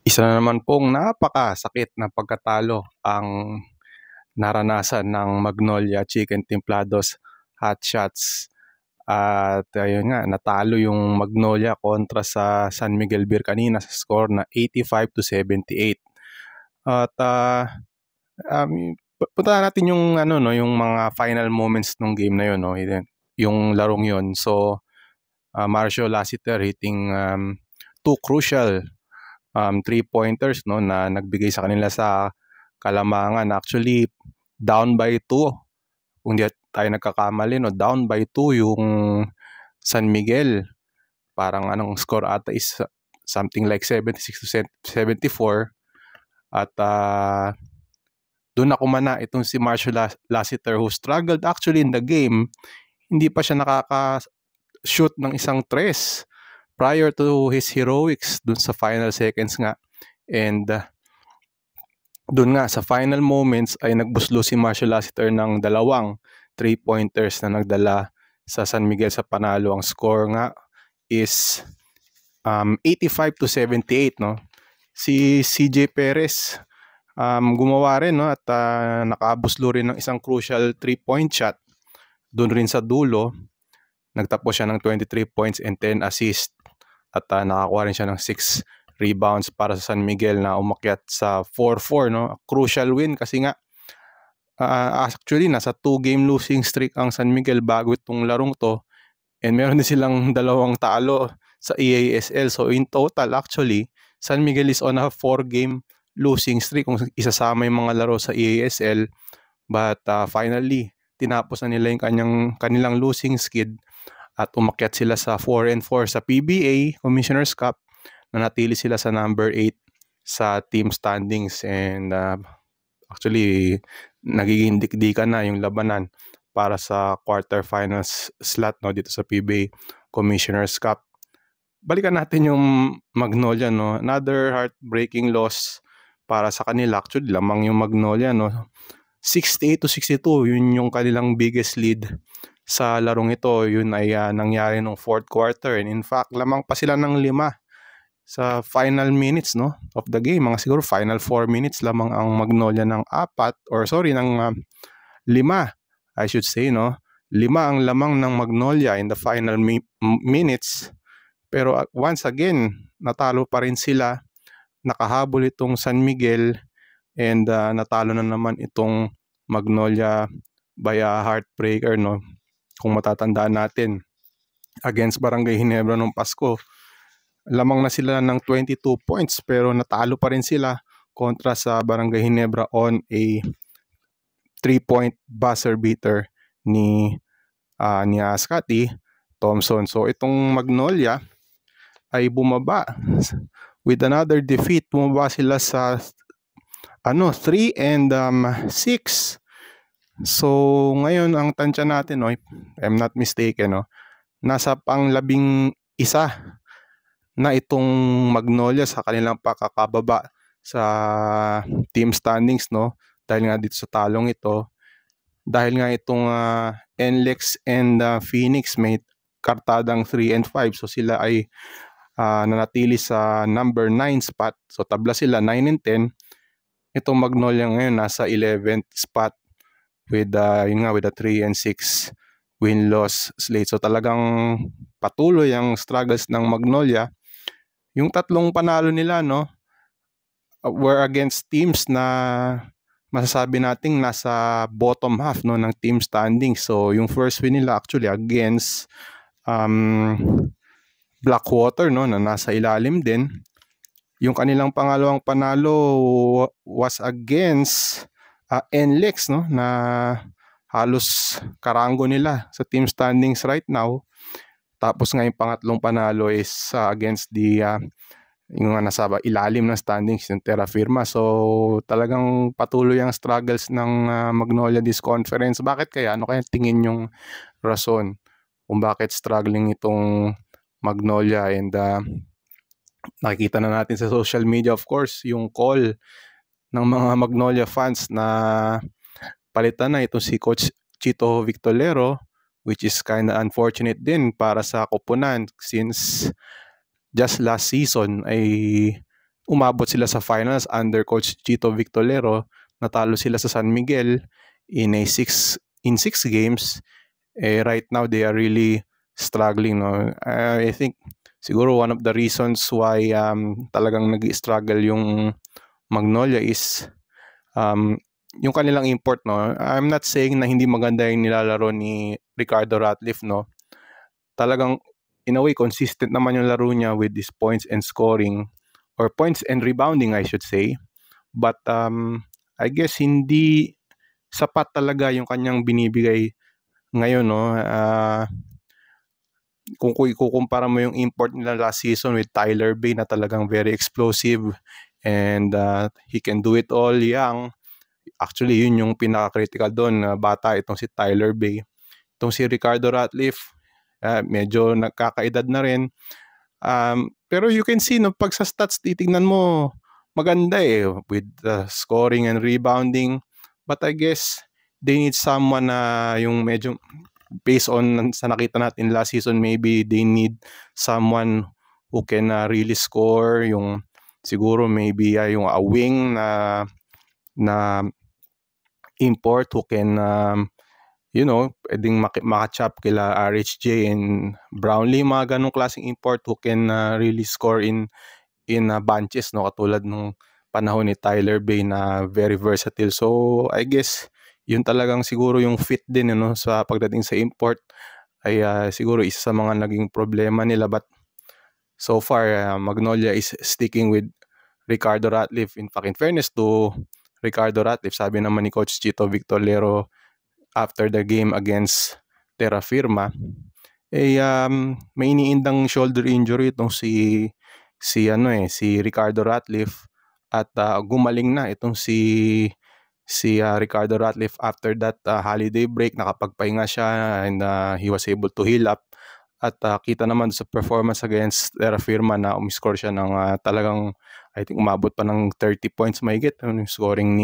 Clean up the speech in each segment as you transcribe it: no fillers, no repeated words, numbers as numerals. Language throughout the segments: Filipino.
Isa na naman pong napakasakit na pagkatalo ang naranasan ng Magnolia Chicken Templados Hot Shots. At ayun nga, natalo yung Magnolia kontra sa San Miguel Beer kanina sa score na 85-78. At punta natin yung yung mga final moments ng game na yun, no? Yung larong yun. So Marcio Lassiter hitting two crucial 3-pointers, no, na nagbigay sa kanila sa kalamangan. Actually, down by 2. Kung di tayo nagkakamali, no, down by 2 yung San Miguel. Parang anong score ata is something like 76-74. At doon nakumana itong si Marcio Lassiter, who struggled actually in the game. Hindi pa siya nakaka-shoot ng isang tres prior to his heroics dun sa final seconds nga. And dun nga sa final moments ay nagbuslo si Marcio Lassiter ng dalawang 3-pointers na nagdala sa San Miguel sa panalo. Ang score nga is 85-78, no. Si CJ Perez gumawa rin, no, at nakabuslo rin ng isang crucial 3-point shot dun rin sa dulo. Nagtapos siya ng 23 points and 10 assists. At nakakuha rin siya ng 6 rebounds para sa San Miguel na umakyat sa 4-4, no? Crucial win kasi nga actually nasa 2-game losing streak ang San Miguel bago itong larong to, and meron din silang dalawang talo sa EASL. So in total actually San Miguel is on a 4-game losing streak kung isasama yung mga laro sa EASL. But finally tinapos na nila yung kanilang losing skid at umakyat sila sa 4-4 sa PBA Commissioner's Cup, na natili sila sa number 8 sa team standings. And actually nagiging dikdikan na yung labanan para sa quarterfinals slot, no, dito sa PBA Commissioner's Cup. Balikan natin yung Magnolia, no. Another heartbreaking loss para sa kanila. Actually lamang yung Magnolia, no. 68-62, yun yung kanilang biggest lead sa larong ito. Yun ay nangyari nung fourth quarter, and in fact lamang pa sila ng 5 sa final minutes, no, of the game. Mga siguro final 4 minutes lamang ang Magnolia ng 5 I should say, no. 5 ang lamang ng Magnolia in the final minutes, pero once again natalo pa rin sila. Nakahabol itong San Miguel, and natalo na naman itong Magnolia by a heartbreaker, no. Kung matatandaan natin, against Barangay Ginebra nung Pasko, lamang na sila ng 22 points pero natalo pa rin sila kontra sa Barangay Ginebra on a 3-point buzzer beater ni Scotty Thompson. So itong Magnolia ay bumaba with another defeat. Bumaba sila sa 3-6. So ngayon ang tansya natin, no, if I'm not mistaken, no, nasa pang-11 na itong Magnolia sa kanilang pakakababa sa team standings, no, dahil nga dito sa talong ito. Dahil nga itong NLEX and Phoenix may kartadang 3-5, so sila ay nanatili sa number 9 spot. So tabla sila 9 and 10. Itong Magnolia ngayon nasa 11th spot with with a 3-6 win-loss slate. So talagang patuloy ang struggles ng Magnolia. Yung 3 panalo nila, no, were against teams na masasabi nating nasa bottom half, no, ng team standing. So yung first win nila actually against Blackwater, no, na nasa ilalim din. Yung kanilang pangalawang panalo was against NLEX, no, na halos karango nila sa team standings right now. Tapos nga yung pangatlong panalo is against the yung nasa ilalim ng standings, yung Terra Firma. So talagang patuloy ang struggles ng Magnolia this conference. Bakit kaya? Ano kaya tingin yung rason kung bakit struggling itong Magnolia? And nakikita na natin sa social media, of course, yung call ng mga Magnolia fans na palitan na itong si Coach Chito Victolero, which is kind of unfortunate din para sa koponan since just last season ay umabot sila sa finals under Coach Chito Victorero. Natalo sila sa San Miguel in 6 games. Right now they are really struggling, no. I think siguro one of the reasons why talagang nag-struggle yung Magnolia is yung kanilang import, no. I'm not saying na hindi maganda yung nilalaro ni Ricardo Ratliff, no. Talagang in a way consistent naman yung laro niya with his points and scoring, or points and rebounding I should say. But I guess hindi sapat talaga yung kanyang binibigay ngayon, no. Kung ikukumpara mo yung import nila last season with Tyler Bay na talagang very explosive and he can do it all young. Actually, yun yung pinaka-critical doon. Bata itong si Tyler Bay. Itong si Ricardo Ratliff, medyo nagkakaedad na rin. Pero you can see, no, pag sa stats titignan mo, maganda with scoring and rebounding. But I guess they need someone na yung medyo, based on sa nakita natin last season, maybe they need someone who can really score. Yung siguro maybe yung a wing na import who can pwedeng makachop kila RHJ and Brownlee, mga ganong klaseng import who can really score in bunches, no, katulad nung panahon ni Tyler Bay na very versatile. So I guess yun talagang siguro yung fit din, sa pagdating sa import ay siguro isa sa mga naging problema nila. But so far Magnolia is sticking with Ricardo Ratliff. In fact, in fairness to Ricardo Ratliff, sabi naman ni Coach Chito Victorero after the game against Terra Firma, may iniindang shoulder injury itong si Ricardo Ratliff, at gumaling na itong si Ricardo Ratliff after that holiday break. Nakapagpahinga siya and he was able to heal up, at kita naman sa performance against Terra Firma na umiscore siya ng talagang, I think umabot pa ng 30 points mahigit yung scoring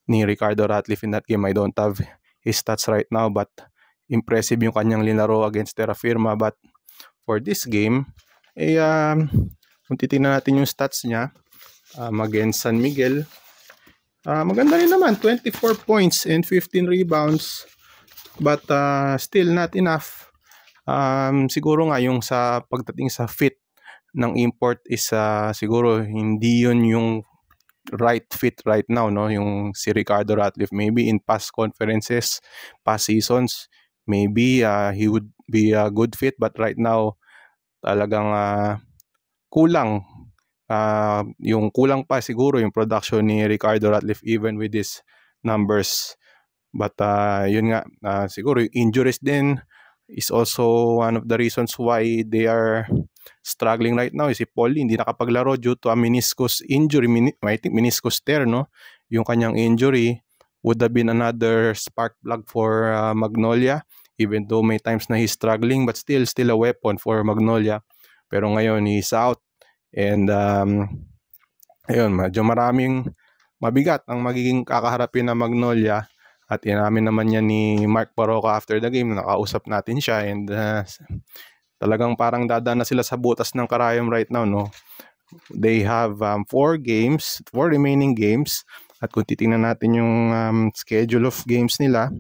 ni Ricardo Ratliff in that game. I don't have his stats right now, but impressive yung kanyang linaro against Terra Firma. But for this game, kung titingnan natin yung stats niya against San Miguel, maganda rin naman, 24 points and 15 rebounds, but still not enough. Siguro nga yung sa pagdating sa fit ng import is siguro hindi yun yung right fit right now, no, yung si Ricardo Ratliff. Maybe in past conferences, past seasons, maybe he would be a good fit, but right now talagang kulang. Yung kulang pa siguro yung production ni Ricardo Ratliff even with these numbers. But yun nga, siguro yung injuries din is also one of the reasons why they are struggling right now. Si Paulie hindi nakapaglaro due to a meniscus injury. I think meniscus tear, no? Yung kanyang injury would have been another spark plug for Magnolia, even though may times na he's struggling, but still a weapon for Magnolia. Pero ngayon he's out, and ayun, medyo maraming mabigat ang magiging kakaharapin na Magnolia. At inamin naman niya ni Mark Parroca after the game, nakausap natin siya, and talagang parang dadaan na sila sa butas ng karayom right now, no. They have 4 remaining games, at kung titingnan natin yung schedule of games nila,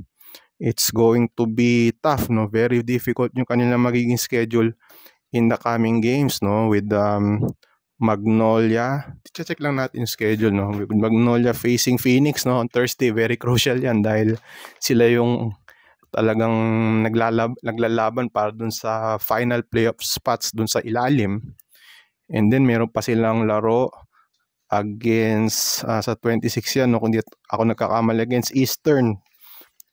it's going to be tough, no. Very difficult yung kanilang magiging schedule in the coming games, no, with Magnolia. Check lang natin yung schedule, no. With Magnolia facing Phoenix, no, on Thursday. Very crucial yan dahil sila yung talagang naglalaban para dun sa final playoff spots dun sa ilalim. And then meron pa silang laro against sa 26 yan, no, kung di ako nagkakamali, against Eastern.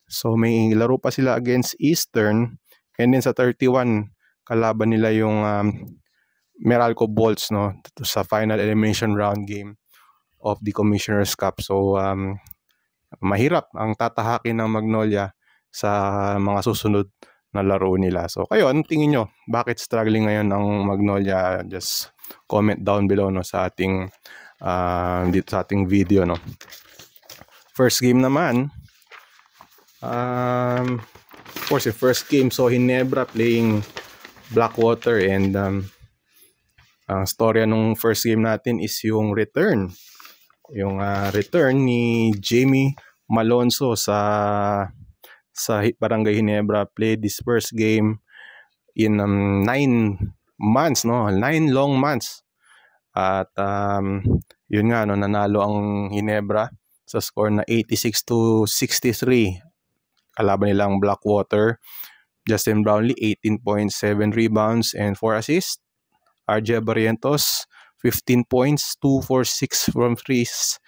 So may laro pa sila against Eastern, and then sa 31 kalaban nila yung Meralco Bolts, no, sa final elimination round game of the Commissioner's Cup. So mahirap ang tatahakin ng Magnolia sa mga susunod na laro nila. So kayo, anong tingin nyo? Bakit struggling ngayon ang Magnolia? Just comment down below, no, sa ating dito sa ating video, no. First game naman, of course yung first game, so Ginebra playing Blackwater, and Ang storya nung first game natin is yung return. Yung return ni Jamie Malonzo sa Barangay Ginebra. Played this first game in 9 months, no? 9 long months. At yun nga, no, nanalo ang Ginebra sa score na 86-63. Kalaban nilang Blackwater. Justin Brownlee, 18.7 rebounds and 4 assists. RJ Barrientos, 15 points, 2 for 6 from threes.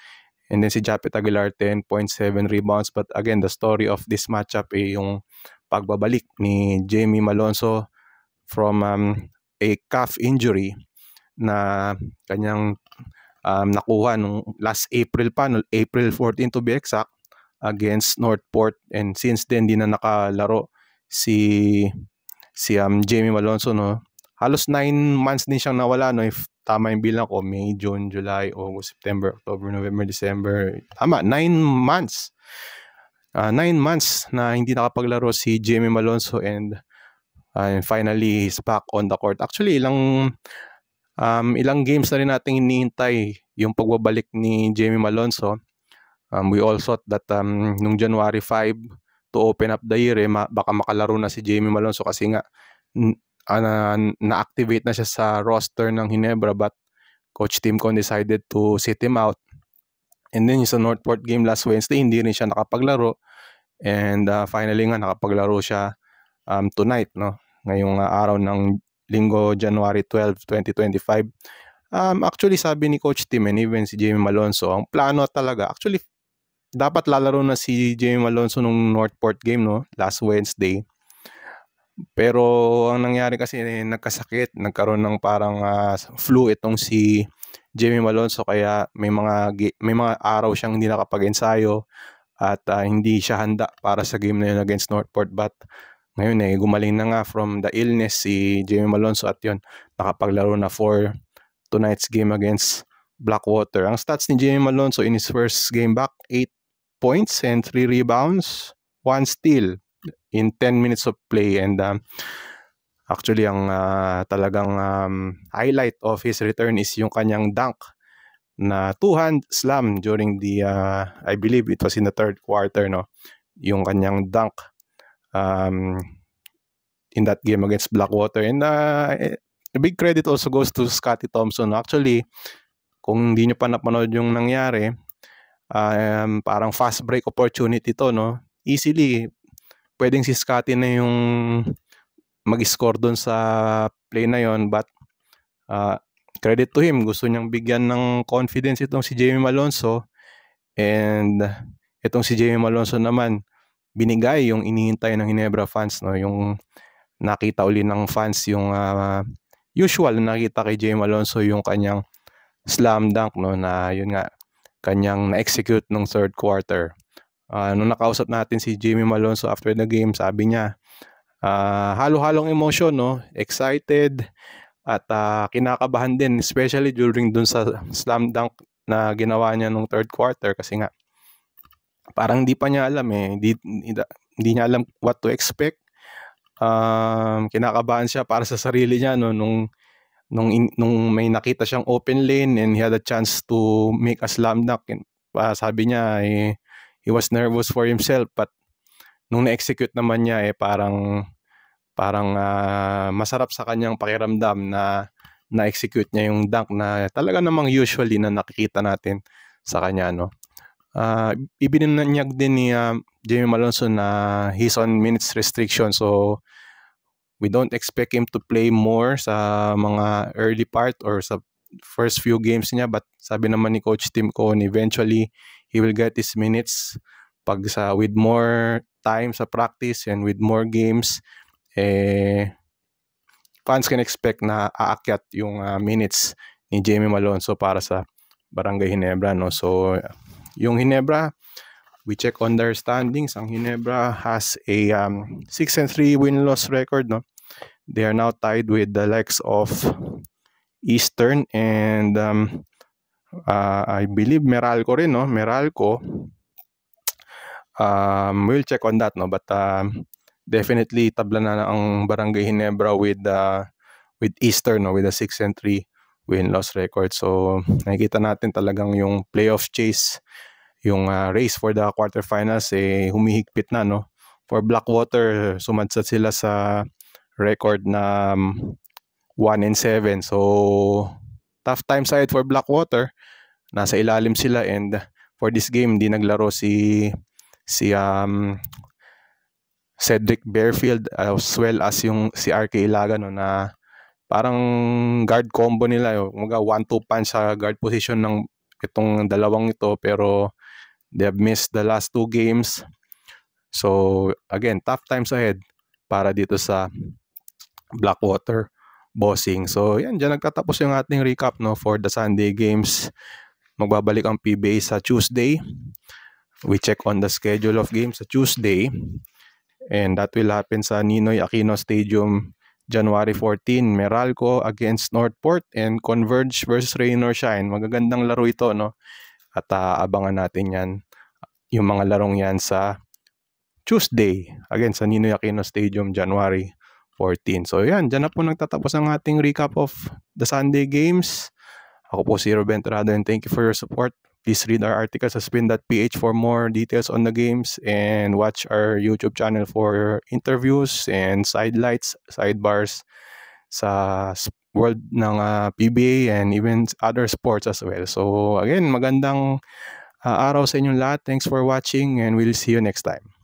And then si Japet Aguilar, 10.7 rebounds. But again, the story of this matchup ay yung pagbabalik ni Jamie Malonzo from a calf injury na kanyang nakuha nung last April pa, no, April 14 to be exact, against Northport. And since then, di na nakalaro si Jamie Malonzo, no. Halos 9 months din siyang nawala, no, if tama yung bilang ko, May, June, July, August, September, October, November, December. Tama, 9 months. 9 months na hindi nakapaglaro si Jamie Malonzo, and finally he's back on the court. Actually, ilang games na rin nating hinihintay yung pagbabalik ni Jamie Malonzo. We all thought that nung January 5 to open up the year, baka makalaro na si Jamie Malonzo kasi nga na-activate na siya sa roster ng Ginebra, but Coach Tim Con decided to sit him out. And then sa Northport game last Wednesday, hindi rin siya nakapaglaro. And finally nga nakapaglaro siya tonight, no? Ngayong araw ng Linggo, January 12, 2025. Actually, sabi ni Coach Tim and even si Jamie Malonzo, ang plano talaga, actually, dapat lalaro na si Jamie Malonzo nung Northport game, no? Last Wednesday. Pero ang nangyari kasi, nagkasakit, nagkaroon ng parang flu itong si Jamie Malonzo, kaya may mga araw siyang hindi nakapag-ensayo at hindi siya handa para sa game na yun against Northport. But ngayon gumaling na nga from the illness si Jamie Malonzo at yun, nakapaglaro na for tonight's game against Blackwater. Ang stats ni Jamie Malonzo in his first game back, 8 points and 3 rebounds, 1 steal in 10 minutes of play. And actually, ang talagang highlight of his return is yung kanyang dunk na two-hand slam during the, I believe it was in the third quarter, no? Yung kanyang dunk in that game against Blackwater. And a big credit also goes to Scottie Thompson. Actually, kung hindi nyo pa napanood yung nangyari, parang fast break opportunity to, no? Easily, pwedeng si Scottie na yung mag-score doon sa play na yon, but credit to him, gusto niyang bigyan ng confidence itong si Jamie Malonzo, and itong si Jamie Malonzo naman binigay yung inihintay ng Ginebra fans, no? Yung nakita uli ng fans yung usual na nakita kay Jamie Malonzo, yung kanyang slam dunk, no, na yun nga kanyang na-execute nung third quarter. Nung nakausap natin si Jamie Malonzo after the game, sabi niya halo-halong emotion, no? Excited at kinakabahan din, especially during dun sa slam dunk na ginawa niya nung third quarter, kasi nga parang hindi pa niya alam hindi niya alam what to expect. Kinakabahan siya para sa sarili niya, no, nung may nakita siyang open lane and he had a chance to make a slam dunk. And, sabi niya he was nervous for himself, but nung na-execute naman niya parang masarap sa kanyang pakiramdam na na-execute niya yung dunk na talaga namang usually na nakikita natin sa kanya, no. Ibinunyag din ni Jamie Malonzo na he's on minutes restriction, so we don't expect him to play more sa mga early part or sa first few games niya. But sabi naman ni Coach Tim Cohn, eventually he will get his minutes with more time sa practice and with more games. Fans can expect na aakyat yung minutes ni Jamie Malonzo para sa Barangay Ginebra, no. So yung Ginebra, we check on their standings. Ang Ginebra has a 6-3 win-loss record, no. They are now tied with the likes of Eastern and I believe Meralco rin, no. Meralco, we'll check on that, no. But definitely tabla na ang Barangay Ginebra with Eastern, no, with a 6-3 win-loss record. So nakikita natin talagang yung playoff chase, yung race for the quarterfinals humihigpit na, no? For Blackwater, sumadsad sila sa record na 1-7. So tough times ahead for Blackwater. Nasa ilalim sila, and for this game hindi naglaro si Cedric Bearfield as well as yung si RK Ilaga, no, na parang guard combo nila, mga 1-2 punch sa guard position ng itong dalawang ito, pero they have missed the last 2 games. So again, tough times ahead para dito sa Blackwater Bossing. So yan, dyan nagtatapos yung ating recap, no, for the Sunday games. Magbabalik ang PBA sa Tuesday. We check on the schedule of games sa Tuesday, and that will happen sa Ninoy Aquino Stadium January 14. Meralco against Northport and Converge versus Rain or Shine. Magagandang laro ito, no? At abangan natin yan, yung mga larong yan sa Tuesday again sa Ninoy Aquino Stadium January 14. So yan, dyan na po nagtatapos ang ating recap of the Sunday games. Ako po si Ruben Terrado, and thank you for your support. Please read our articles sa spin.ph for more details on the games, and watch our YouTube channel for interviews and sidelights, sidebars sa world ng PBA and even other sports as well. So again, magandang araw sa inyong lahat. Thanks for watching, and we'll see you next time.